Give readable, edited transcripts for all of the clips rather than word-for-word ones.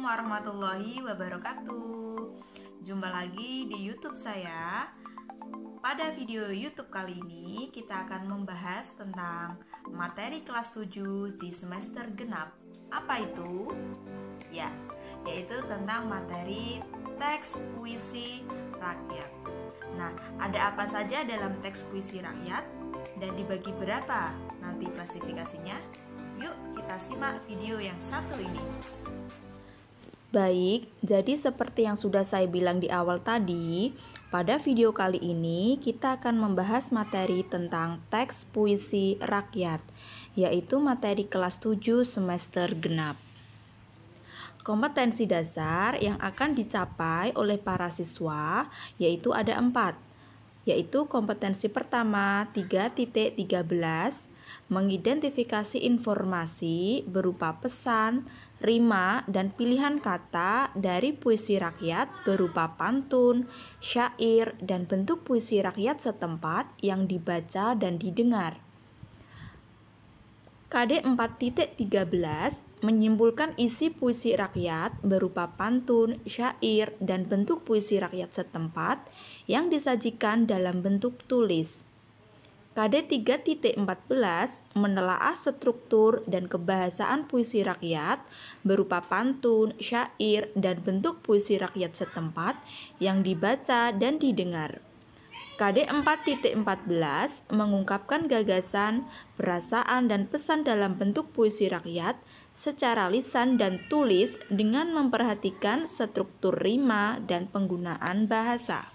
Assalamualaikum warahmatullahi wabarakatuh. Jumpa lagi di YouTube saya. Pada video YouTube kali ini kita akan membahas tentang materi kelas 7 di semester genap. Apa itu? Yaitu tentang materi teks puisi rakyat. Nah, ada apa saja dalam teks puisi rakyat dan dibagi berapa nanti klasifikasinya? Yuk kita simak video yang satu ini. Baik, jadi seperti yang sudah saya bilang di awal tadi, pada video kali ini kita akan membahas materi tentang teks puisi rakyat, yaitu materi kelas 7 semester genap. Kompetensi dasar yang akan dicapai oleh para siswa yaitu ada 4, yaitu kompetensi pertama 3.13, mengidentifikasi informasi berupa pesan, rima, dan pilihan kata dari puisi rakyat berupa pantun, syair, dan bentuk puisi rakyat setempat yang dibaca dan didengar. KD 4.13 menyimpulkan isi puisi rakyat berupa pantun, syair, dan bentuk puisi rakyat setempat yang disajikan dalam bentuk tulis. KD 3.14 menelaah struktur dan kebahasaan puisi rakyat berupa pantun, syair, dan bentuk puisi rakyat setempat yang dibaca dan didengar. KD 4.14 mengungkapkan gagasan, perasaan, dan pesan dalam bentuk puisi rakyat secara lisan dan tulis dengan memperhatikan struktur rima dan penggunaan bahasa.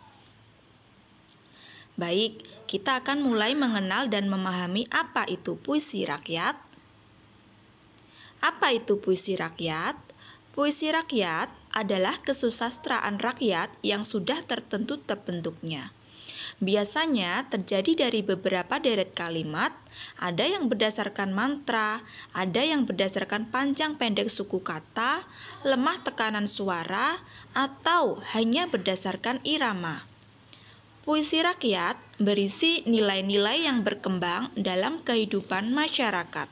Baik, kita akan mulai mengenal dan memahami apa itu puisi rakyat. Apa itu puisi rakyat? Puisi rakyat adalah kesusastraan rakyat yang sudah tertentu terbentuknya. Biasanya terjadi dari beberapa deret kalimat, ada yang berdasarkan mantra, ada yang berdasarkan panjang pendek suku kata, lemah tekanan suara, atau hanya berdasarkan irama. Puisi rakyat berisi nilai-nilai yang berkembang dalam kehidupan masyarakat.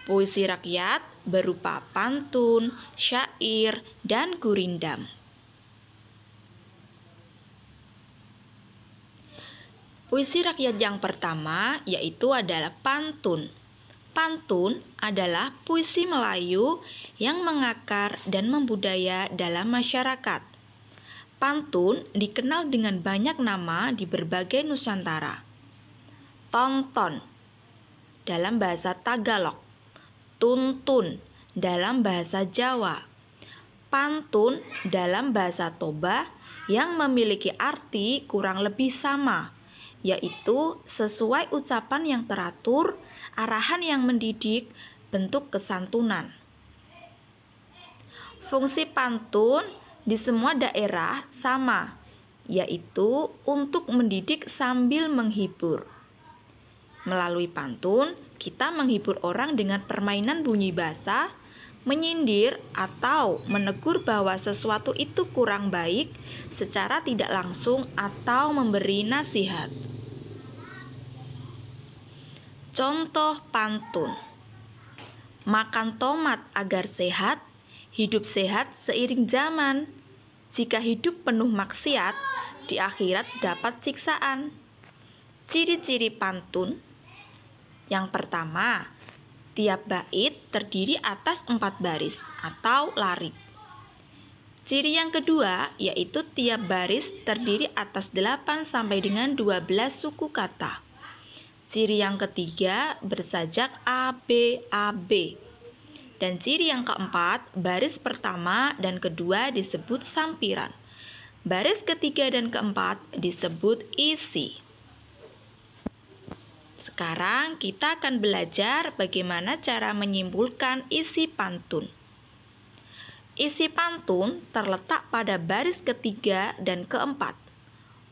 Puisi rakyat berupa pantun, syair, dan gurindam. Puisi rakyat yang pertama yaitu adalah pantun. Pantun adalah puisi Melayu yang mengakar dan membudaya dalam masyarakat. Pantun dikenal dengan banyak nama di berbagai Nusantara. Tonton dalam bahasa Tagalog, tuntun dalam bahasa Jawa, pantun dalam bahasa Toba yang memiliki arti kurang lebih sama, yaitu sesuai ucapan yang teratur, arahan yang mendidik, bentuk kesantunan. Fungsi pantun di semua daerah sama, yaitu untuk mendidik sambil menghibur. Melalui pantun, kita menghibur orang dengan permainan bunyi bahasa, menyindir atau menegur bahwa sesuatu itu kurang baik secara tidak langsung atau memberi nasihat. Contoh pantun: makan tomat agar sehat, hidup sehat seiring zaman. Jika hidup penuh maksiat, di akhirat dapat siksaan. Ciri-ciri pantun: yang pertama, tiap bait terdiri atas 4 baris atau larik. Ciri yang kedua yaitu tiap baris terdiri atas 8 sampai dengan 12 suku kata. Ciri yang ketiga bersajak ABAB. Dan ciri yang keempat, baris pertama dan kedua disebut sampiran. Baris ketiga dan keempat disebut isi. Sekarang kita akan belajar bagaimana cara menyimpulkan isi pantun. Isi pantun terletak pada baris ketiga dan keempat.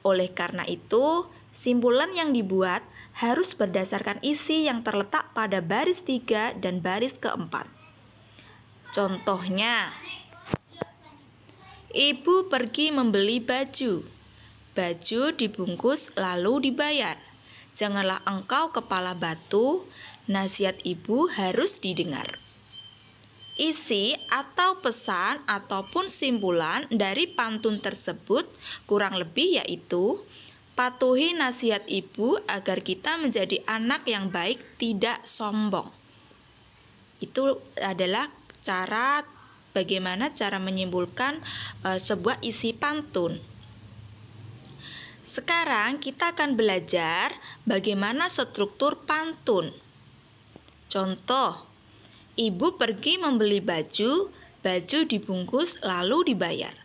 Oleh karena itu, simpulan yang dibuat harus berdasarkan isi yang terletak pada baris 3 dan baris keempat. Contohnya, ibu pergi membeli baju. Baju dibungkus lalu dibayar. Janganlah engkau kepala batu, nasihat ibu harus didengar. Isi atau pesan ataupun simpulan dari pantun tersebut kurang lebih yaitu patuhi nasihat ibu agar kita menjadi anak yang baik, tidak sombong. Itu adalah bagaimana cara menyimpulkan sebuah isi pantun. Sekarang kita akan belajar bagaimana struktur pantun. Contoh, ibu pergi membeli baju dibungkus lalu dibayar.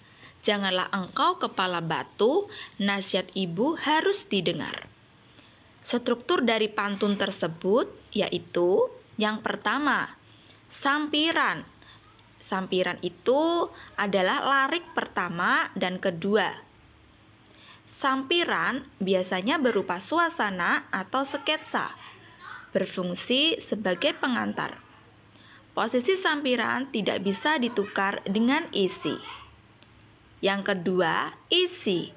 Janganlah engkau kepala batu, nasihat ibu harus didengar. Struktur dari pantun tersebut yaitu yang pertama, sampiran. Sampiran itu adalah larik pertama dan kedua. Sampiran biasanya berupa suasana atau sketsa, berfungsi sebagai pengantar. Posisi sampiran tidak bisa ditukar dengan isi. Yang kedua, isi,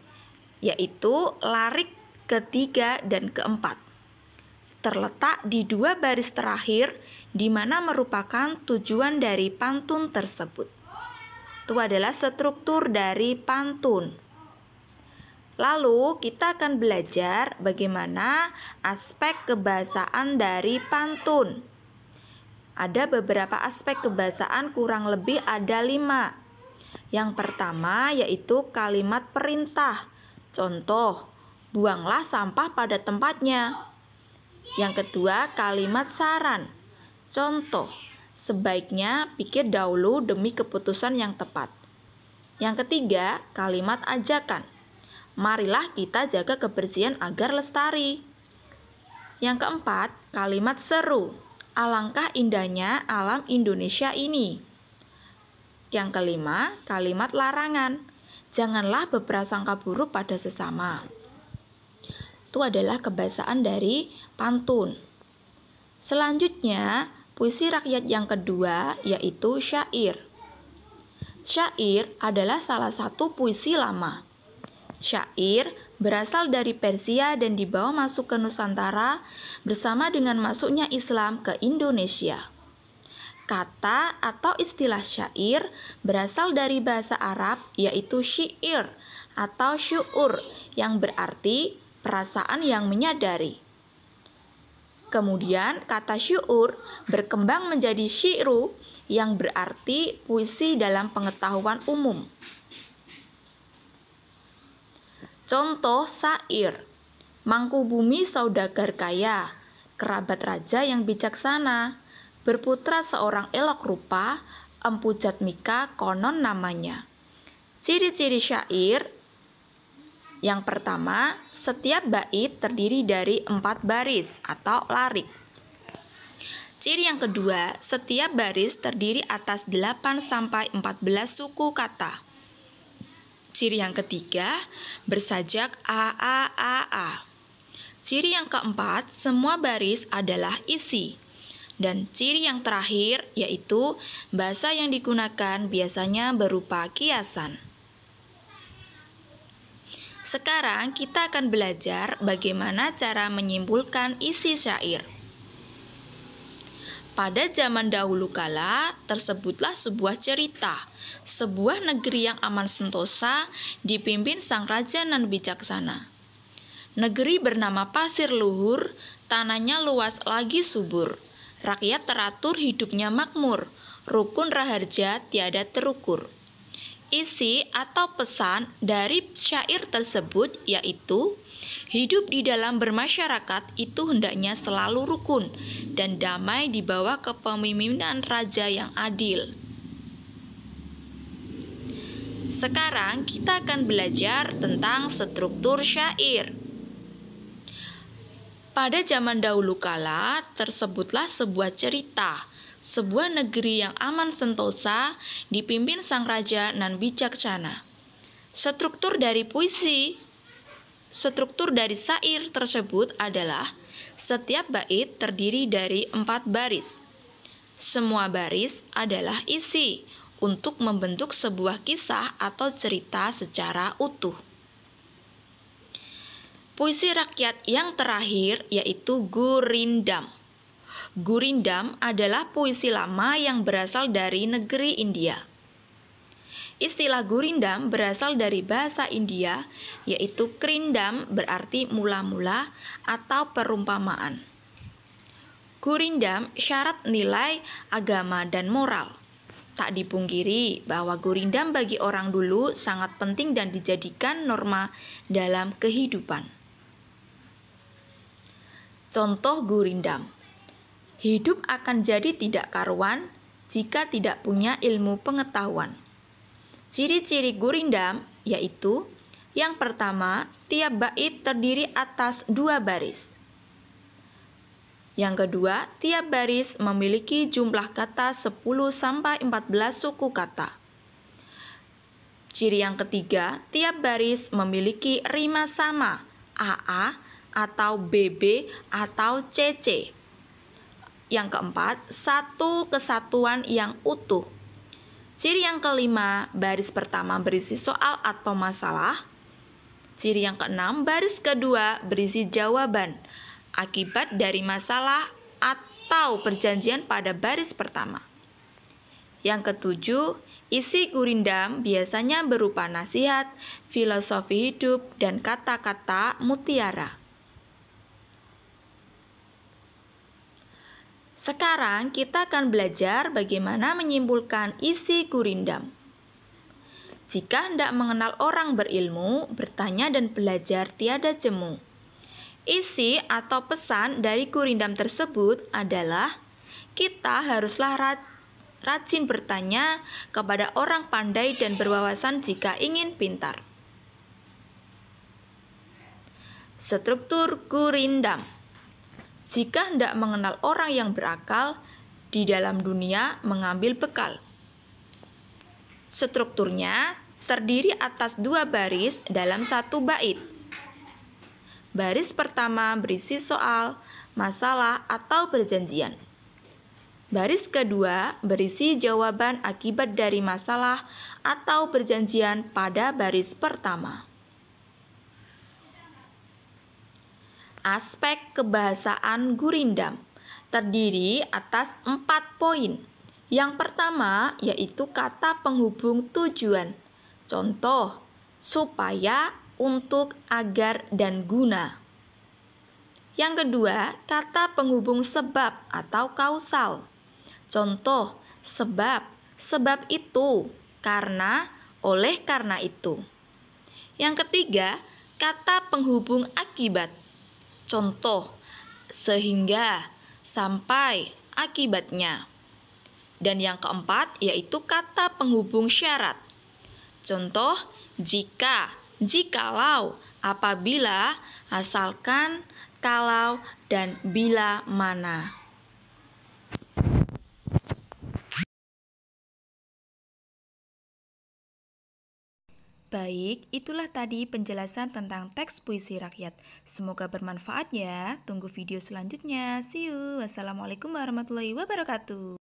yaitu larik ketiga dan keempat. Terletak di dua baris terakhir, di mana merupakan tujuan dari pantun tersebut. Itu adalah struktur dari pantun. Lalu kita akan belajar bagaimana aspek kebahasaan dari pantun. Ada beberapa aspek kebahasaan, kurang lebih ada 5. Yang pertama yaitu kalimat perintah. Contoh, buanglah sampah pada tempatnya. Yang kedua, kalimat saran. Contoh, sebaiknya pikir dahulu demi keputusan yang tepat. Yang ketiga, kalimat ajakan. Marilah kita jaga kebersihan agar lestari. Yang keempat, kalimat seru. Alangkah indahnya alam Indonesia ini. Yang kelima, kalimat larangan. Janganlah berprasangka buruk pada sesama. Itu adalah kebahasaan dari pantun. Selanjutnya, puisi rakyat yang kedua yaitu syair. Syair adalah salah satu puisi lama. Syair berasal dari Persia dan dibawa masuk ke Nusantara bersama dengan masuknya Islam ke Indonesia. Kata atau istilah syair berasal dari bahasa Arab yaitu syi'ir atau syu'ur yang berarti perasaan yang menyadari. Kemudian kata syu'ur berkembang menjadi syi'ru yang berarti puisi dalam pengetahuan umum. Contoh syair, Mangkubumi saudagar kaya, kerabat raja yang bijaksana, berputra seorang elok rupa, Empu Jatmika konon namanya. Ciri-ciri syair. Yang pertama, setiap bait terdiri dari 4 baris atau larik. Ciri yang kedua, setiap baris terdiri atas 8-14 suku kata. Ciri yang ketiga, bersajak a. Ciri yang keempat, semua baris adalah isi. Dan ciri yang terakhir yaitu bahasa yang digunakan biasanya berupa kiasan. Sekarang kita akan belajar bagaimana cara menyimpulkan isi syair. Pada zaman dahulu kala, tersebutlah sebuah cerita. Sebuah negeri yang aman sentosa dipimpin sang raja nan bijaksana. Negeri bernama Pasir Luhur, tanahnya luas lagi subur. Rakyat teratur, hidupnya makmur. Rukun raharja tiada terukur. Isi atau pesan dari syair tersebut yaitu hidup di dalam bermasyarakat itu hendaknya selalu rukun dan damai di bawah kepemimpinan raja yang adil. Sekarang kita akan belajar tentang struktur syair. Pada zaman dahulu kala, tersebutlah sebuah cerita. Sebuah negeri yang aman sentosa dipimpin sang raja nan bijaksana. Struktur dari syair tersebut adalah setiap bait terdiri dari 4 baris. Semua baris adalah isi untuk membentuk sebuah kisah atau cerita secara utuh. Puisi rakyat yang terakhir yaitu Gurindam. Gurindam adalah puisi lama yang berasal dari negeri India. Istilah gurindam berasal dari bahasa India, yaitu krindam berarti mula-mula atau perumpamaan. Gurindam syarat nilai agama dan moral. Tak dipungkiri bahwa gurindam bagi orang dulu sangat penting dan dijadikan norma dalam kehidupan. Contoh gurindam. Hidup akan jadi tidak karuan jika tidak punya ilmu pengetahuan. Ciri-ciri gurindam yaitu: yang pertama, tiap bait terdiri atas 2 baris. Yang kedua, tiap baris memiliki jumlah kata 10-14 suku kata. Ciri yang ketiga, tiap baris memiliki rima sama, AA atau BB atau CC. Yang keempat, satu kesatuan yang utuh. Ciri yang kelima, baris pertama berisi soal atau masalah. Ciri yang keenam, baris kedua berisi jawaban akibat dari masalah atau perjanjian pada baris pertama. Yang ketujuh, isi gurindam biasanya berupa nasihat, filosofi hidup, dan kata-kata mutiara. Sekarang kita akan belajar bagaimana menyimpulkan isi gurindam. Jika hendak mengenal orang berilmu, bertanya dan belajar tiada jemu. Isi atau pesan dari gurindam tersebut adalah kita haruslah rajin bertanya kepada orang pandai dan berwawasan jika ingin pintar. Struktur gurindam. Jika hendak mengenal orang yang berakal, di dalam dunia mengambil bekal. Strukturnya terdiri atas 2 baris dalam 1 bait. Baris pertama berisi soal, masalah, atau perjanjian. Baris kedua berisi jawaban akibat dari masalah atau perjanjian pada baris pertama. Aspek kebahasaan gurindam terdiri atas 4 poin. Yang pertama yaitu kata penghubung tujuan. Contoh, supaya, untuk, agar, dan guna. Yang kedua, kata penghubung sebab atau kausal. Contoh, sebab, sebab itu, karena, oleh karena itu. Yang ketiga, kata penghubung akibat. Contoh, sehingga, sampai, akibatnya. Dan yang keempat yaitu kata penghubung syarat. Contoh, jika, jikalau, apabila, asalkan, kalau, dan bila mana. Baik, itulah tadi penjelasan tentang teks puisi rakyat. Semoga bermanfaat ya. Tunggu video selanjutnya. See you. Wassalamualaikum warahmatullahi wabarakatuh.